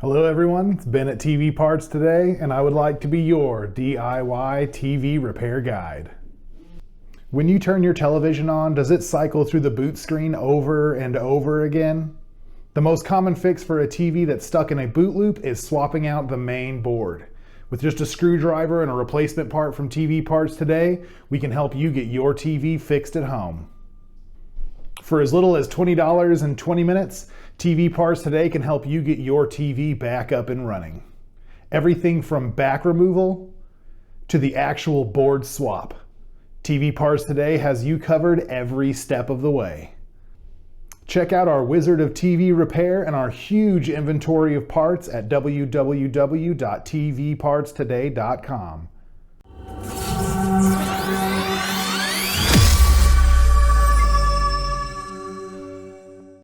Hello everyone, it's Ben at TV Parts today, and I would like to be your DIY TV repair guide. When you turn your television on, does it cycle through the boot screen over and over again? The most common fix for a TV that's stuck in a boot loop is swapping out the main board. With just a screwdriver and a replacement part from TV Parts today, we can help you get your TV fixed at home. For as little as $20 in 20 minutes, TV Parts today can help you get your TV back up and running. Everything from back removal to the actual board swap. TV Parts today has you covered every step of the way. Check out our Wizard of TV repair and our huge inventory of parts at www.tvpartstoday.com.